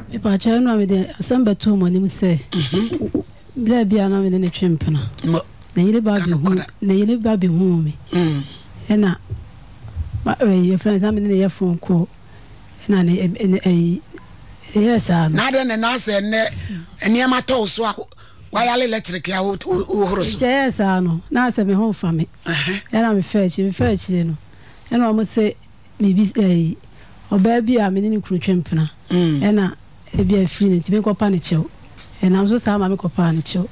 Me pa cha no me de asamba to mo nim say. Bla bia na me de ne twempena. Na yele ba bi hu me. Ena your friends am in your phone call. Na yes na de ne na se ne eniema to so wire electric ya wo horoso. Yes no na se me ho fa me. Ena me fetch no. Ena mo say me bi oba bia me ne kunu twempena. Ena ebia free ne tibe kopa ne chew. Ena so sa ma me kopa ne chew.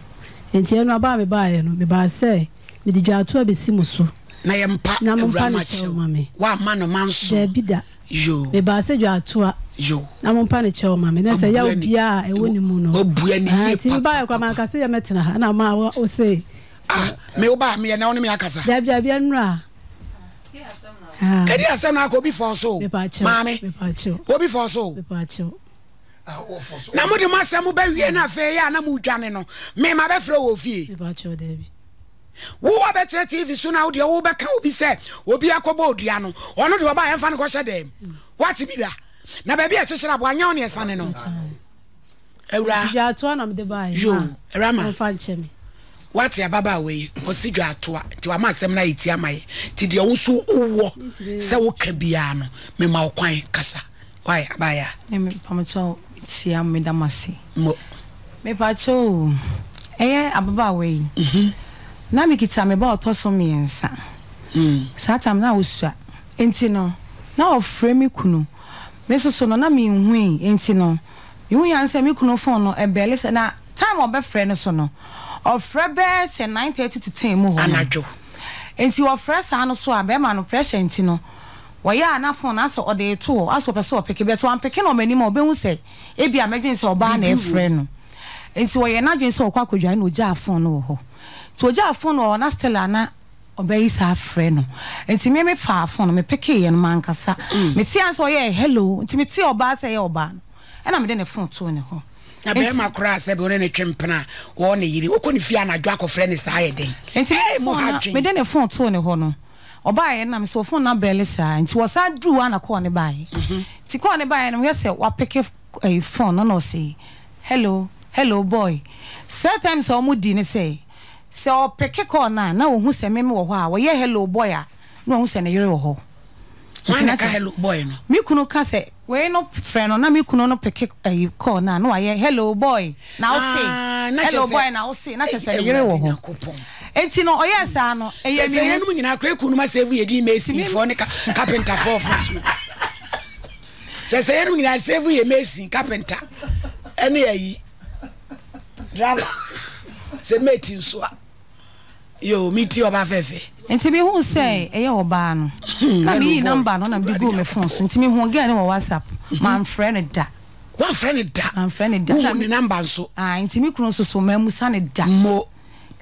Enti eno aba me ba ye no me ba say me di dwato abesi mo so. Na ye mpa ne chew mame. Wa ma no manso. De bida. Yo. Me ba say dwato a yo. Na mo mpa ne chew mame. Na say ya obia e woni mu no. Obua ni ye. Ti ba ye kwa man ka say ya metena ha na ma o say. Me oba me na woni me akasa. Da bia nra. Edi asem na ko bi for so. Mame. Me pa chew. Obi for so. Me pa chew. Na mo de masem ba wie na fe ya na mu dwane no me ma be frɛ wo fie me ba chew David wo betre TV so na wo de wo be ka obi se obi akoba odua no ono de oba yemfa ne ko hye dem what bi da na ba bi a kyekere abo anya one esane no ewra dwa to na me de ba yo ewra ma fa nche me what ya baba we o si dwa to ti wa masem na yiti amaye ti de wo so uwo se wo ka bia no me ma kwan kasa why abaya me pamacho Siam me damasi. Me pacho. Ababa we. Na me kita me ba otoso me ensa. Satam na osua. Enti no. Na ofre me kunu. Me so no na me hui enti no. Me hu yanse me kunu phone no ebele se na time obefre no so no. Ofre be se 9:30 to 10 mo ho. Anajo. Enti ofre sa no so a be ma no pressure enti no. Waya na phone asa ode to aso pese opeke beto am peke no mani ma obehu se e bia medwen se oba na efre no enti wo ye na dwen se okwa kodwa na oja phone no ho to oja phone no na stella na obeyi sa afre no enti me fa phone me peke ye no mankasa me ti an so ye hello enti me ti oba se ye oba no e na me de ne phone to ne ho na be ma kura se be ne twempena wo ne yiri okoni fi anadwo akofre ne sa ye den enti me de ne phone to ne ho no obaye na me so phone na bele sa nti wo sa dru ana call ne baye ti call ne baye no we say wa pick a phone no say hello boy sometimes o mu di ne say o pick call na wo hu se me wo ho a wo ye hello boy a no hu se ne yere wo ho na ka hello boy no mi kunu ka say we no friend no na mi kunu no pick a call na no ye hello boy na o say hello boy na o say na che se ne yere wo ho enti no oyesa no eye mi enu nyina kra kunu ma save ye di Messi for ne carpenter for se enu nyina save ye Messi carpenter ene ayi drama se meti nso a yo miti oba fefe enti mi hu say eye oba no na mi number no na bi go me phone so enti mi hu ge ne wo WhatsApp man friend da one friend da man friend da who ni number so enti mi kunu so ma musa ne da mo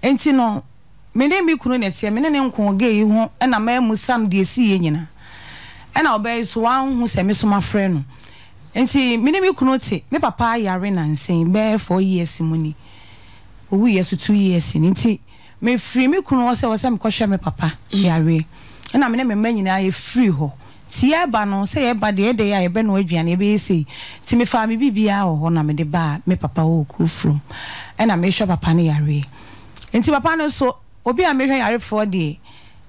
enti no me ne mi kunu ne se me ne nko ge yi ho na ma musam de si ye nyina na obey so wan hu se me so ma frɛ no enti me ne mi kunu te me papa yare na nsen be 4 years muni owu years 2 years enti me free me kunu wo se me kɔhwɛ me papa yare na me ne me manyina ye free ho ti e ba no se e ba de ya ye be no aduane be sei ti me fa me bibia ho na me de ba me papa wo kru from na me hwɛ papa ne yare enti papa no so obi a mehwe yare for de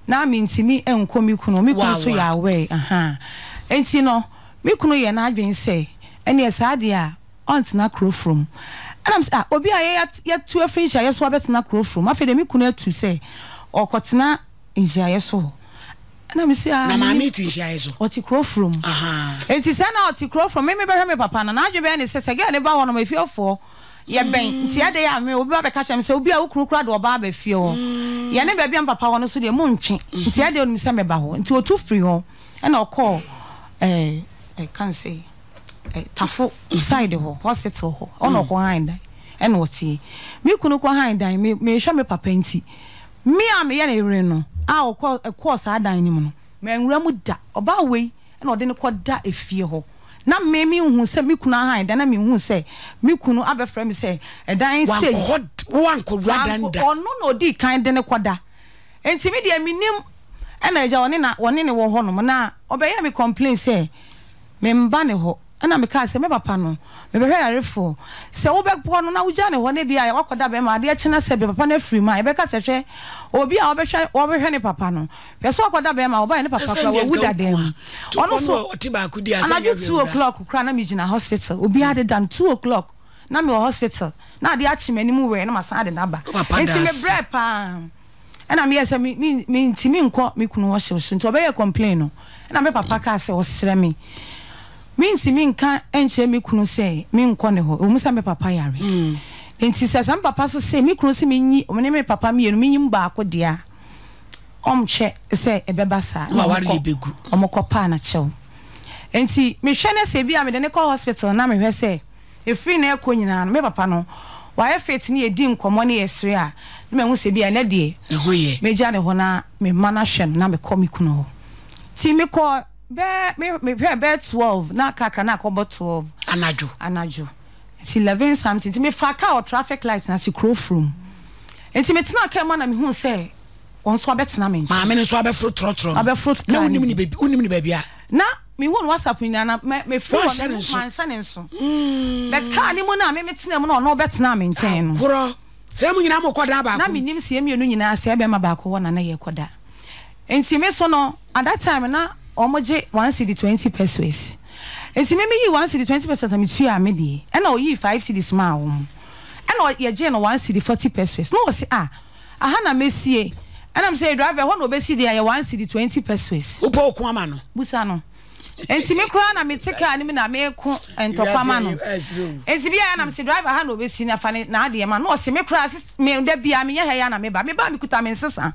na me ntimi enko mi kunu mi kunu so ya we enti no mi kunu ye na adwen se ene esa de a aunt na crow from and am say obi a ye tu afrinhia ye so abet na crow from afi de mi kunu atu se okotena nhia ye so na me say na ma meet nhia ye so oti crow from enti se na oti crow from me be hwe me papa na adwen be ne se ge ne ba ho no ma fi ofo ye ben nti ade ya me obi ba be ka chem se obi a wokunu kura de oba ba fie ho ye ne ba bia papa ho no so de mu ntwe nti ade onu se me ba ho nti otu free ho na okọ can say tafo side ho hospital ho ono ko handa ena oti me kunu ko handa me hwa me papa nti me a me ye na ere no a okọ sa dan ni mu no me nwura mu da oba wei na ode ne ko da efie ho na me hu se me kunu han da na me hu se me kunu abefra me se edan se wan ko radanda ono no di kan de ne koda enti me de minim na eja woni ne wo ho no na obeye me complain se me mba ne ho ana me ka se me papa no me be hwe yarefo se wo be po no na wo gya ne ho ne bia ya wakoda be ma de chena se be papa na free ma e be ka se hwe obi a wo be hwe ne papa no be so wakoda be ma wo ba ne papa kra wo wuda dem ono so otiba akudi asa ana 2 o'clock kra na me gina hospital obi had done 2 o'clock na me hospital na de achi mani mu we na masa de na ba enti me bre pa na me yesa me ntimi nko me kunu wo hye so nti obe ye complain no na me papa ka se o sere me ntimi nka enche me kunu se me nko ne ho o musa me papa yare enti se sam papa so se me kunu se me nyi o me papa me yenu me nyim ba akodia omche se ebeba sa wa ware begu omokopa na chew enti me hwe ne se bia me de ne call hospital na me hwe se e free na ekọ nyina no me papa no wa e fit ni edi nkomo ne yesre a me hu se bia ne de ho ye me ja ne ho na me mana hwe na me kọ me kuno ti me kọ me be 12 na kakra na akọ 12 anajo it's 11 something ti me fa ka o traffic light na si crow from enti me tina ka ma na me hu se on so abetena me ma me so abefro trotro na unim ni baby a na me won WhatsApp ni na me free man sane nso but ka ni mu na me tena mu na no betena me nchen no kuro se mu nyina mo koda ba na me nim se emienu nyina se be ma ba ko wona na ye koda enti me so no at that time na omoje 1 cedi 20 pesos enti me yi 1 cedi 20 pesos am tu a me die e na o yi 5 cedis ma wo e na ye je no 1 cedi 40 pesos no se aha na mesie and I'm saying driver ho no be see there 1 cedi 20 pesos upo ku ama no busa no enti me kra na me tika ni me na me ku entopa ma no enti bia na me say driver ha no be see na fa na ade ma no se me kra me da bia me ye he ya na me ba me kuta me nsesa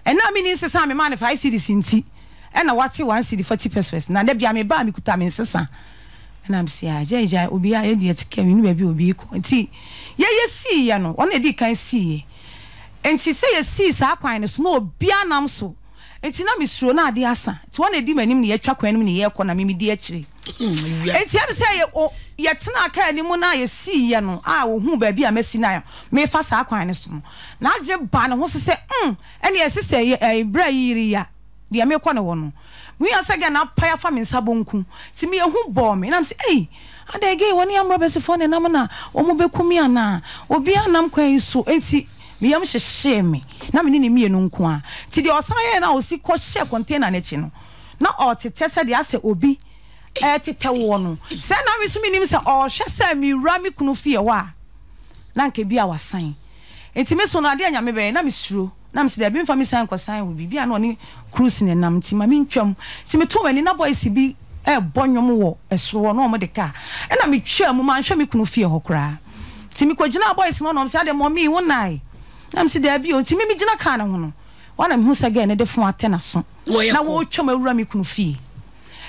ena me ni nsesa me ma na 5 cedis nti ena wate 1 cedi 40 pesos na da bia me ba me kuta me nsesa ena am say aja obi a ye de tika me ni ba bi obi ko enti ye see ya no ona di kan see enti say ye see sa kwan no so no bia nam so enti na misuro na ade asa ti wona di manim ne ye twa kwan nim ne ye ko na me di akire enti am say ye tena ka ani mu na ye see ye no a wo hu ba bia mesi na me fa sa kwan no so na adwe ba ne ho so se ene ye sese ye bra yiri ya de me ko ne wo no we asa ga na pa ya fa me nsa bonku si me hu bo me na me say adege woni am robesi fo ne nam na o mo bekumi ana obi anam kwan so enti me yam hye me na me ni mienu nko a ti de osan ye na osi ko hye container ne chi no na o tete se de ase obi tete wo no se na me so minim se o hye se mi wura me kunu fie wa na nke bia wasan enti me so na de anya me be na me suro na me se de bi mfa me san ko san wo bibia na oni cruise ne nam ti ma me ntwam ti me to mani na boys bi bonyom wo esoro no mo de ka e na me twa mu ma nhwe me kunu fie ho kra ti me ko gina boys no no se ade mommy wo nai am si da bi o ti me gina ka na ho no wana me hu sa ga ne de fun atena so na wo twa ma wura me kunu fie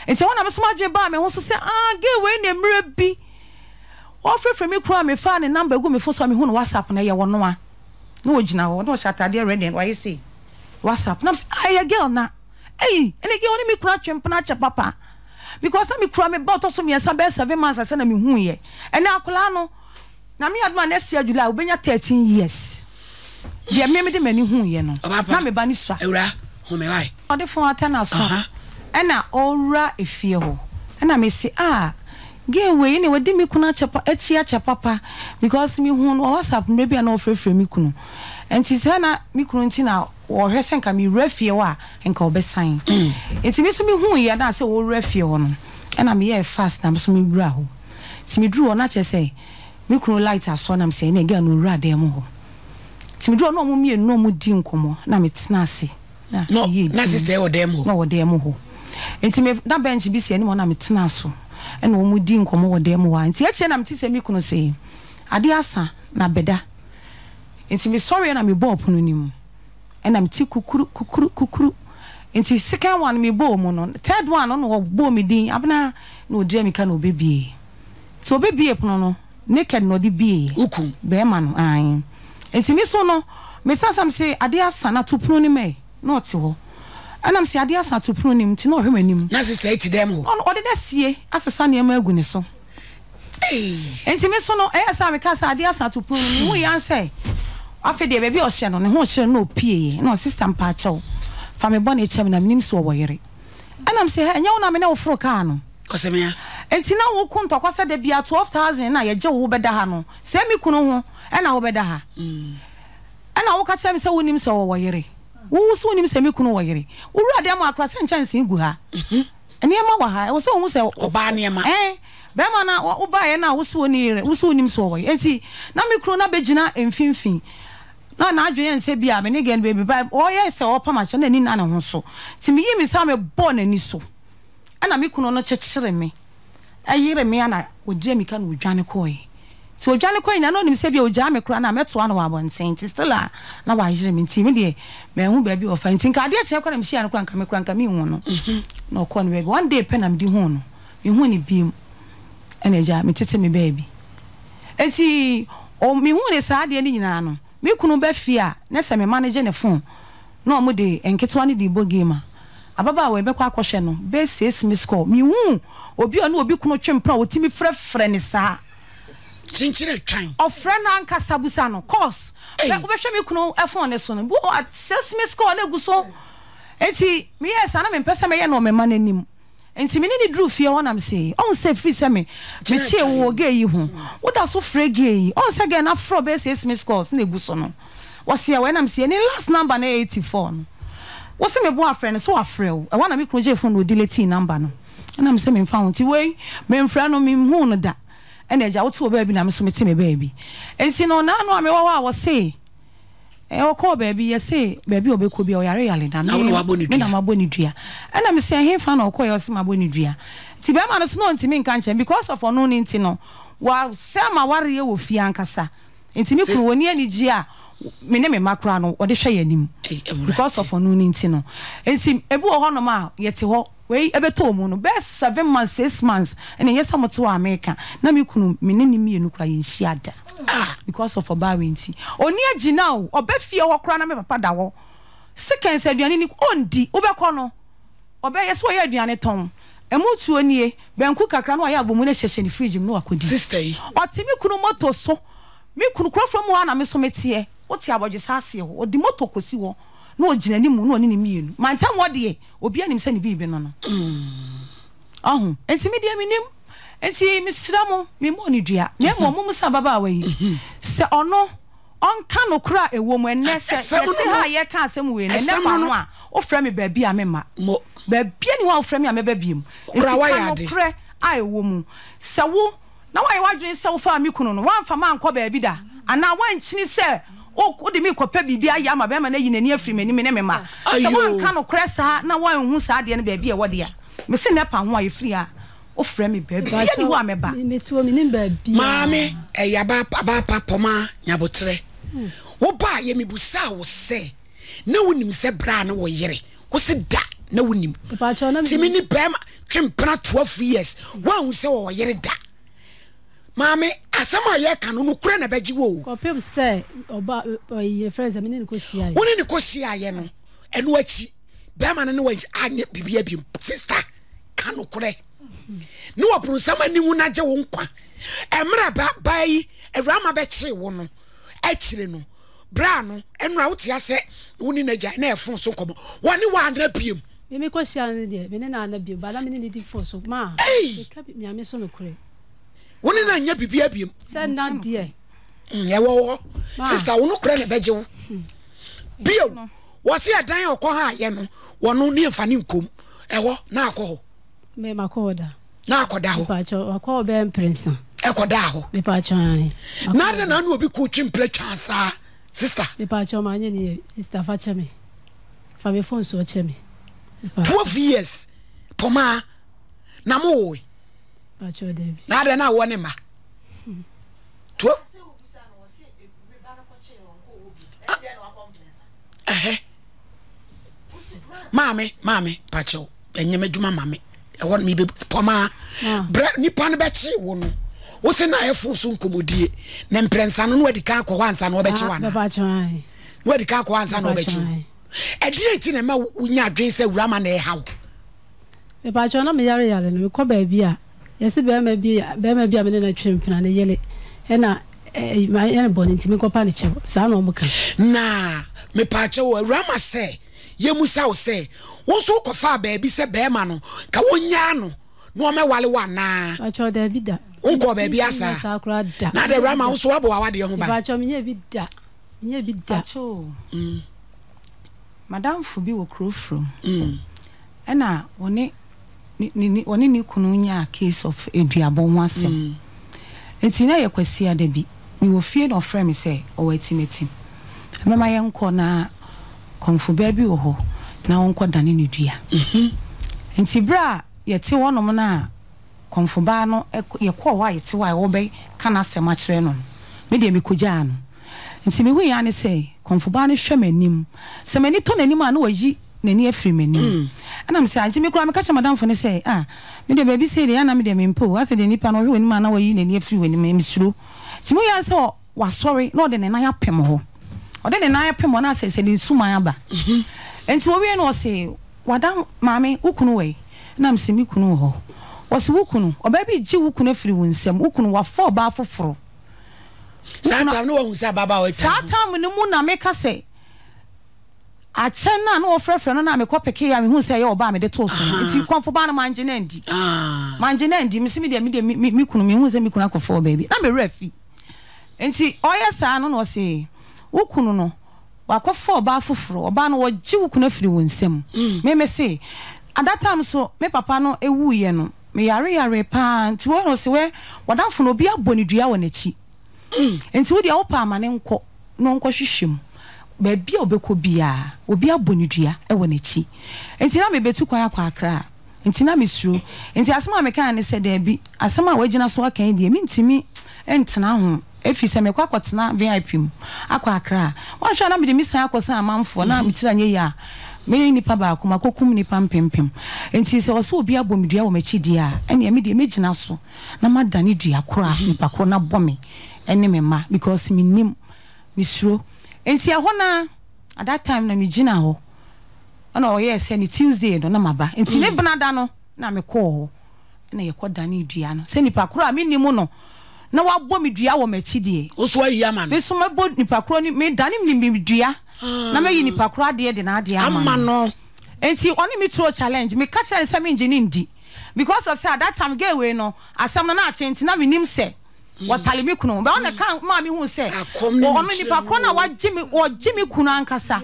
enti wana me so ma dwe ba me ho so se ge we ne mra bi o frefre me kura me fa ne number go me fo so me hu no WhatsApp na ye wo no a na wo gina ho no shatade ready why say WhatsApp na ay girl na ene girl ni me kura twempna cha papa because me kura me bought so me asa be 7 months asa na me hu ye ene akola no na me adma next year July obenya 13 years dia me de mani hu ye no na me ba ni so ewura hu me wai o de fon atana so ena ora efie ho ena me si ge we ni wadi mi kuna chapa etia cha papa because me hu no WhatsApp me bia na ofrefre mi kunu enti sana mi kunu nti na o hwese nka mi refie wa nka obesan enti mi so mi hu ye na se o refie ho no ena me ye fast na so mi bra ho ti mi dru na che say mi kunu light aso na me say na ga no ura dem ho ti mi dru no mo mi enu mo di nkomo na me tena ase no na sister o dem ho no o dem ho enti me na bench bi se ni mo na me tena so ena o mu di nkomo wo dem wa enti eche na me ti se mi kunu se ade asa na beda enti me sorry na me bo opono ni mu ena me ti kukuru enti second one me bo mu no third one no bo me din abna na o dia me ka na obebie so obebie pono no naked no di bie ukun be ma no an enti me so no me sasam se ade asa na topono ni me na o te ho anam se ade asa topono ni mti na o hwemanim na sister eti dem ho o de sie asesa ne ma agu ne so enti me so no esa me ka sa ade asa topono ni hu yan se afi de be bi o hye no ne ho hye no pie no sister mpa chew fa me bone chem na minim so wo yere anam se enya wona me na wo fro ka no o se me ya enti na wo kun to kwasa da bia 12,000 na ye je wo beda ha no se mi kunu ho e na wo beda ha ana wo ka che me se wonim se wo yere wo so wonim se mi kunu wo yere wura de ma akra se nchanse gu ha ene ma wa ha wo se wo se oba ne ma be ma na wo ba ye na wo so ni yere wo so wonim se wo yere enti na mi kunu na begina emfimfin na adwene nse bia me ne gen baby ba o ye se o pama che na ni na ho so ti mi yi mi sa me bo na ni so ana mi kunu no chechire me ayire me ana oje mi ka na odwane koi ti odwane koi na no nim se bia oja me kura na meto ana wa bonten ti still na wa ayire me ti me de me hu ba bi o fa nti ka de che kwa na mi hia na kura nka mi hu no na ko no baby one day pe na mi di hu no mi hu ni biem ana eja me tete me baby enti o mi hu ne sa de ni nyina no me kunu be fia na se me manage ne phone na o mu de enketo ani di bo game ababa we be kwa akohwe no be 6 miss call mi hu obi onu obi kunu twempra otimi frefre ne sa chinchire twan o friend anka sabusa no course be ko be hwe mi kunu phone ne so no bo 6 miss call na guso enti me yes ana me pesa me ye no me mananim enti me ni dru fie wona me say on say free say me chie wo ge yi hu wo da so free ge yi on say ge na fro be 6 miss calls na guso no wo se we na me say ni last number na 84 no wo se me bo afre so afre o e wana me kunu je phone no delete number no na me say me fa won ti we me mfra no me hu no da ene eja wo ti wo baby na me so me ti me baby enti no na no me wo say o ko baby say baby obeko bia o yare yale na me na maboni dua ana me say he fa na o ko yo se maboni dua ti be ma no so no ntimi nka nche because of ono ni nti no wa se ma ware ye wo fie ankasa ntimi kru woni ani gi a me ne me makra no o de hwe yanim because of ono ni nti no enti ebu o hono ma yete ho we ebeto mu no be 7 months 6 months ene yesa moto wa America na me kunu me ne nimi enu kra yin shiada because of obawenti oni agina o obefie ho kra na me papa da wo second aduane ni ondi obekọ no obe yeso ye aduane ton emutu onie benku kakra no ya abomu ne hyehye ni fridge mu no akodi sister yi otimi kunu moto so me kunu kra from ho na me so metie oti abodwe sase ho odi moto kosi wo na ogina ni mu na oni ni mienu mantam wode obi anim se ni bibi no no enti me dia minim enti misramo me mo ni dua me mo musa baba awayi se ono onka no kra ewo mu enne se ti ha ye ka asem we ne ne ba no a o fra me baabi a me ma baabi ni wa o fra me a me baabi mu enti kra a ewo mu se wo na wa ye wadwen se wo fa me kunu no wa mfa ma anko baabi da ana wa nchini se o de me kopa bibia ya ma be ma na yinani afiri mani me ne me ma se wa nka no kra sa na wa hu sa de ne baabi e wode a me se ne pa ho a ye firi a o fra me baabi ya ni wa me ba me tuo me nim baabi maame ya ba poma nyabotre wo ba ye me busa wo se na wonim se bra na wo yere wo se da na wonim ti me ni bema twempra 12 years wa hu se wo yere da maame asama ye ka no kura na baji wo ko pem se oba ye friends me ni ko hia ye woni ni ko hia ye no eno achi bema no ne wa anya bibia bi sister ka no kure no wa bronsama ni hu na je wo nkwa emra ba yi ewrama be kire wo no akire no bra no enra wotia se woni na ja na efon so komo woni wa na biem me ko hia ne de me ne na na biem ba na me ni di fo so ma e ka bi me so no kure woni na nya bibia biem se na de ye wo sister wo no kure na beje wo bio wo se adan okọ ha ye no wono ni mfa ni nkom ewo na akọ me makoda na akoda ho pa cho akọ be prince ekoda ho me pa cho ai na de na no obi ko twimpre twansa sister me pa cho ma anye ni sister fa che me fa me phone so che me 12 years poma na mo we pa cho de bi na de na wo ne ma 12 Mame, pacho, enyeme djuma mame. E won mi be poma. Bra nipa no be chi wo no. Wo se na efo so nkomodie. Na mprensa no we di ka akọ wansa no obechi wana. Pacho ai. We di ka akọ wansa no obechi. E direct na ma unya adwen se wura ma na e hawo. Me pacho na me yare no ko ba bi a. Yesi be ma bi a me na twempena na yele. E na ma ene boni ntimi ko pa ne che. Sa na omuka. Na me pacho wo wura ma se ye musa wo se wo so ko fa ba bi se be ma no ka wonya no no me wale wana acho da bi da unko baby asa na de rama wo so abo awade ho ba acho menye bi da acho madam fu bi wo krofrom ena one ni kunu nya case of eduabo ho asem enti na yekwasi ada bi mi wo fie no frame me say o watimeti mema yenko na konfu baby wo ho na wonko dane ne dua enti bra yete wonom na konfu ba no yekọ wa yete wa wo be kana sema kire no me de me kogya no enti me hu ya ne say konfu ba no hwe manim se mani to nanim a na wayi nani afiri manim ana me say anti me kura me ka che madam fo ne say me de baby say de ya na me de me mpo ase de nipa no hwe wanim a na wayi nani afiri wanim me suro ti me ya say wa sorry no de ne na ya pem ho o de ne na ya pem ho na say de suma ya ba enti wo we no say wadam maame ukunu we na msimi kunu ho wose wukunu obabi ji wukunu afiri wonsam wukunu wa fo ba foforo satam no hu sa baba o satam ne mu na meka se a chen na no frefre no na me kopeke ya me hu se ye oba me de to so enti konfo ba na manje na ndi misimi de me kunu me hu se me kunu akofo baby na me refi enti oya sa no no se wukunu no wakofo ba foforo oba no wo ji wukunu afiri wonsam me se at that time so me papa no ewu ye no me yare pa nti wo no se we wadamfo no obi abonidua wo nachi enti wo dia wo pa amane nko no nko hwehwem ba bia obekọ bia obi abonidua e wo nachi enti na me betu kwan akwa akra enti na me suro enti asema me kan ne se da bi asema wagina so akan die me ntimi entena ho efi se me kwakotena VIP mu akwa akra wa hwa na me de misan akosan amanfo na me tira nye ya me nipa ba akoma kokum nipa mpempem enti se wo so obi abomidua wo machi dia ene me de megina so na madane dua kora nipa kora na bome ene me ma because me nim me suro enti ho na at that time na me gina ho ana o yes any Tuesday no na maba enti ne benada no na me call ho na ye kodane dua no se nipa kora me nim no na wa bomidua wo machi die o so ayi ama no me so mabo nipa kora ni me dane me dua na me yi nipa kora de na ade ama no enti oni me throw challenge me catch say me engine ndi because of say at that time get away no asam na ache enti na me nim say watale me kunu be on kan ma me hu say ono nipa kora na waji me kunu ankasa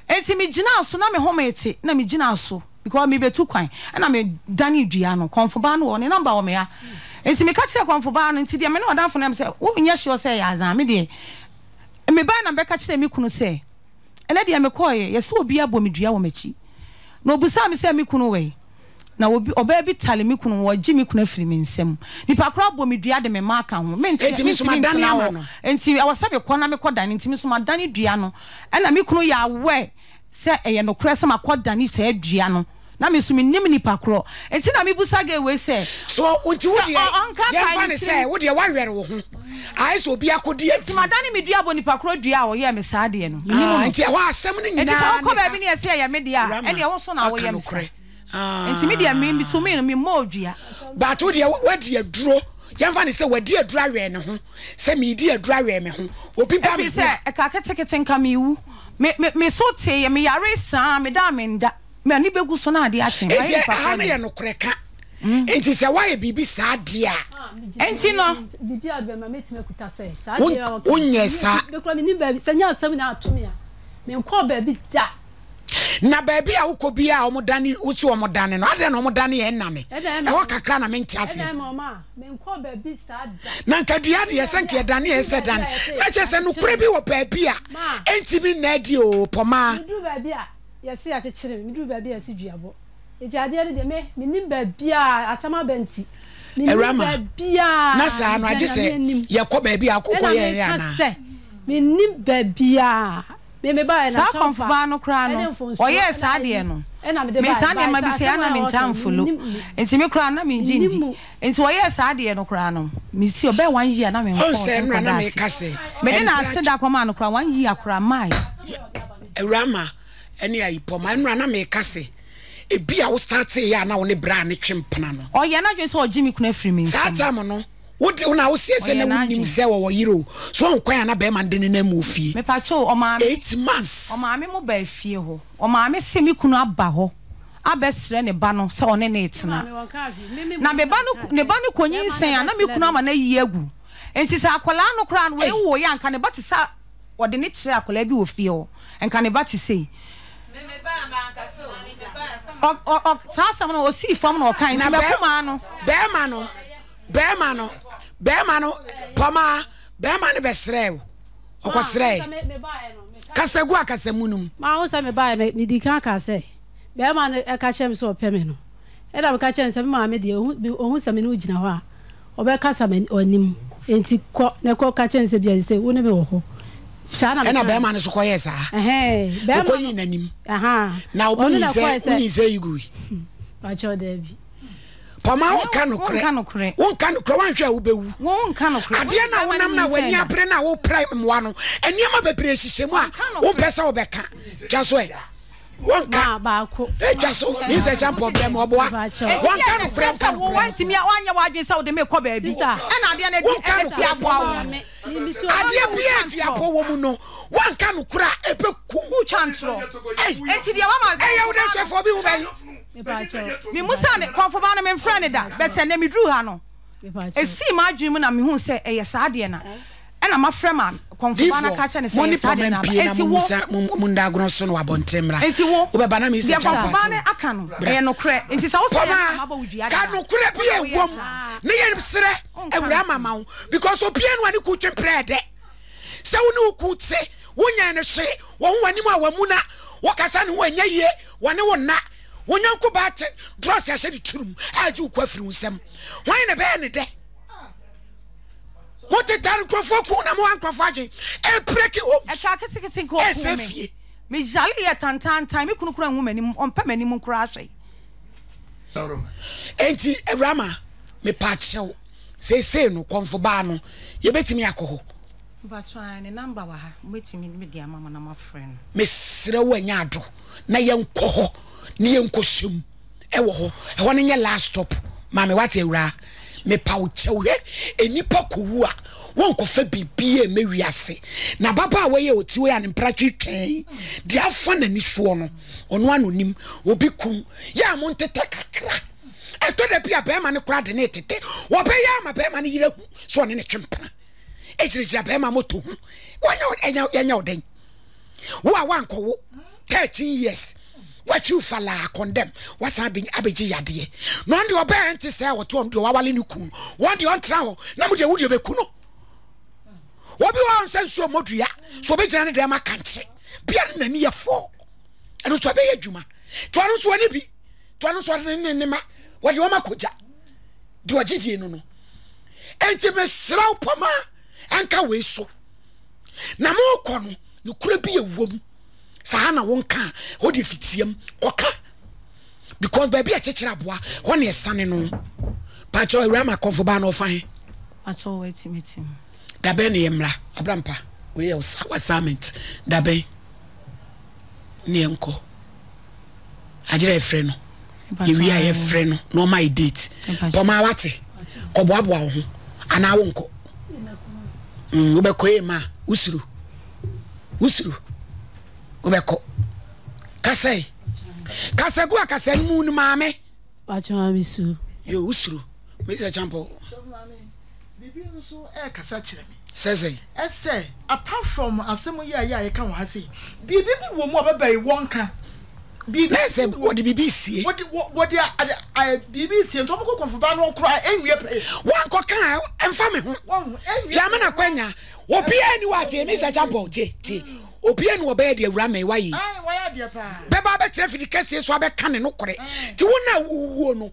enti me gina so na me homete na me gina so because me betu kwan na me dani dua no konfoba no one number wo me ya enti me catch say konfoba no enti de me no odanfo na me say wo nya sure say ya azan me de me ba na be catch me kunu say ele dia me koye ye so obi abomidua wo machi na obusa me se me kunu we na obi oba bi tale me kunu wo gi me kunu afiri me nsem nipa kra abomidua de me maka ho me ntimi so madane ama no enti awasabe kona me kodane ntimi so madane dua no na me kunu ya we se eye no kra se makodane se adua no na me so me nim nipa kro enti na me busa ge we se so unti wo de ya fa ne se wo de wa were wo ho ai so obi akodi enti madane me dua bo nipa kro dua wo ye me sa de no enti ho asem ne nyina enti ko ba bi ne se ye me dia ene wo so na wo ye me enti me dia me to me no me mo dua but wo de wadi aduro ya fa ne se wadi aduro awe ne ho se me di aduro awe me ho obi ba me se e ka ketekete nka me wu me so te ye me yare sa me da me nda me ani begu so na ade achen enti ha ne ye no koreka enti se wa ye bibi sa de a enti no bibi abe ma metime kuta se sa de a unye sa me kura me ni ba se nya asem na atumi a me nko ba bi da na baby a ukobi a omodani utu omodani no ade na omodani ye name e ho kakra na menti ase e mama me nko ba bi sa da na nkadua de yesanke dane ye se dane na chese no kure bi wo baby a enti bi na di o poma du baby a yesi a chechire me du baby a si duabo eti ade de me ni baby a asama benti me baby a na sa no age se ye ko baby a kokko ye ana me ni baby a me ba na sa konfuba no kra no o yes ade no me sa de ma bi se ana me ntamfolo enti me kra na me njindi enti o yes ade no kra no me si obe 1 year na me nko se na me kase me de na aseda koma no kra 1 year kra mai Rama ene ayi poma nra na me kase e bia wo start ya na wo ne bra ne twempana no o ye na dwe so o jimi kuna free me sa tam no wodi una wo siese na wonim se wo yiro so on kwan na be man de ne na mu fie me pa cho o ma 8 months o ma me mo ba fie ho o ma me se me kunu aba ho abesre ne ba no se one ne etena na me ba no konyin sen na me kunu ama na yi agu enti sa akwala no kra no we wo ya nka ne ba te sa ode ne kire akwala bi wo fie o nka ne ba te sei me ba ma nka so o sa sam no o si fam no kan ti be kuma no be ma no pama be ma ne besre o ko sre kasegu akasemunum ma wo sa me ba me di kan ka se be ma no e ka chem so peme no e da me ka chem se me ma me di ohun se me no gina ho a obe ka sa me onim enti ko ne ko ka chem se bia se wo ne me wo ho sa na na be ma no so ko yes be ma ko yi nanim na obuni se igui pa cho debi pama won kanokre wan hwa wo bewu won kanokre ade na wonam na wani apre na wo prime moa no eniema bebre hihye mu a wo pesa wo beka twaso e won ka ba ko twaso is a jump problem oboa won kanokre ka wo wanti mi anya wadwen sa wo de me ko ba bi e na ade na eti aboa wo ade bia fi apo wo mu no won kanokra ebeku chantro enti de wa ma e ye wo de so fo bi wo bai mi musa ne konfoba na me friend da bete na me dru ha no esi ma adwum na me hu se eye saade na e na ma friend ma konfoba na ka che ne se saade na enti wo mu ndagro so no abontemra enti wo be bana me se konfoba ne aka no e no kre enti sa wo se ma ba wudua ka no kre bi ewom ne ye sere ewura mama wo because opie no ani ku twepre de se wo ne ku tse wo nya ne hwe wo wani mu awamuna wo kasa ne wo nya ye wo ne wo na wonyanko baate dross ya shedi turum aju kwa firi unsem wan na be ne de mote tar krofo ku na mo ankrofo age e preki o e ka ketekete ko ku me me jali ya tantan me kunu kura nwumani ompa mani mu kura ahwe enti ebrama me pa chew se no konfo ba no ye betimi akoho ba try ne number wa ha betimi me dia mama na ma friend me sire wanya ado na ye nkoho ni enkohwem ewo ho e ne nye last stop ma me wate ewura me pawo chewe enipa kowu a won kofa bibie mewiase na baba a we otiwe an mpratwe twɛn de afa nani so no ono anonim obi kun ya mo ntete kakra eto da bia be ma ne kura de ne tete wo be ya ma be ma ne yire hu so ne twempana ejirigira be ma moto hu wanya enya oden wo a wankowo 13 years what you fala condemn what's happening abeji yade no ndi oba enti say what on do wawale ni kun one di on tra ho na mu de wudi be kuno obi wa onsen so modua so be gina ne dem akanche bia na ni ye fo eno so be adwuma to anu so ani bi to anu so ne ma wodi wo makoja di ogidie no enti me sraw pama anka we so na mo kono no kura bi ewom Sahana wonka odi fitiam oka because baby a chechira boa won ye sane no pacho ewrama konfoba no fan acho wetimetim da be ne yemra abrampa we ye assignment da be ne enko ajira efre no ye wi a ye frɛ no no my date poma wate ko boaboa ho ana wonko wo be ko e ma usuru ubeko kasai kasegu akasani mu nu maame achwa bisu yo usuru me se champo so maame bibi no so e kasa kire me sese ese apart from asemu ya ka wo ha sei bibi bi wo mu obabai wonka bibi nese what bibi sie what bibi sie nto mo konfuba no kura enwie pe wan ko kan emfa me ho ya me na kwanya obi ani wa tie me se champo tie obi enu oba de awura me wayi waya de pa beba be traffic kase so abe kan no kore ti wona wuwo no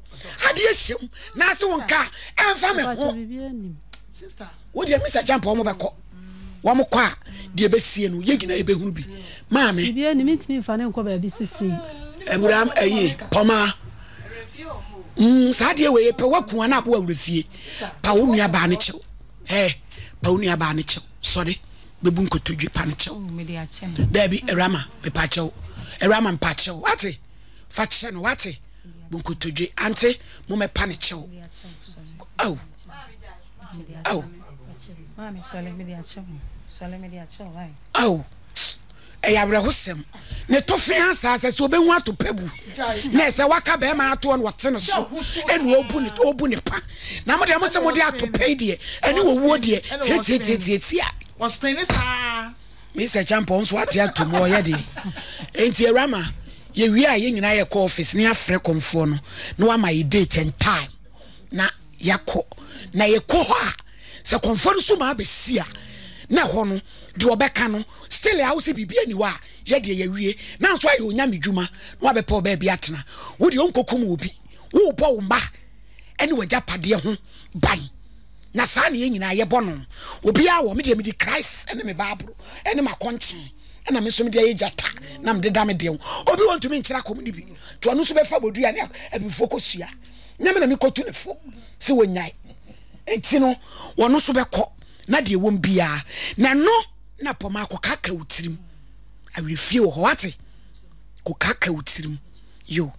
ade ehyem na se wonka emfa me ho sister wo de Mr. Champ o mo be ko wo mo kwa de be sie no ye gina e be hunu bi maame bibi eni mitimi fa ne nko ba bi sisi Abraham ayi poma sa de we pe waku ana abo awurefie pa wo nua ba ne chew pa wo nua ba ne chew sorry bebu nkotodwe pa ne chew Debbie Erama be pa chew Erama mpa chew wate fa che no wate bunkotodwe ante mo me pa ne chew oh mami sole me dia chew why oh yabre hosem ne to fiansa se so behu atopabu na se waka be ma ato no wote no so enu obu ne pa na mo de mo se mo de atopai de eni wo de tie was penis Mr. Champion so ati atomo ye de enti erama ye wi a ye nyina ye ko office ne afre komfo no na wa ma ye date and time na yakọ na ye ko ho a se komfo no so ma besia na ho no de obeka no still a wo se bibia ni wa ye de ye wie na so aye onya medwuma na wa bepa oba bia tena wo de onkokum obi wo bo wo mba ene wagya pade ho ban na saa ne nyina ye bɔ no obi a wo me de Christ ene me Bible ene makonti ena me so me de ye jata na me de da me de obi want to me nkyira kom ni bi to anu so be fa bodua ne abifo kosia nyame na me kotu ne fo se wonyai enti no wono so be kɔ na de wom bia na no na poma akoka ka utirim awirefie wo ho ate koka ka utirim yo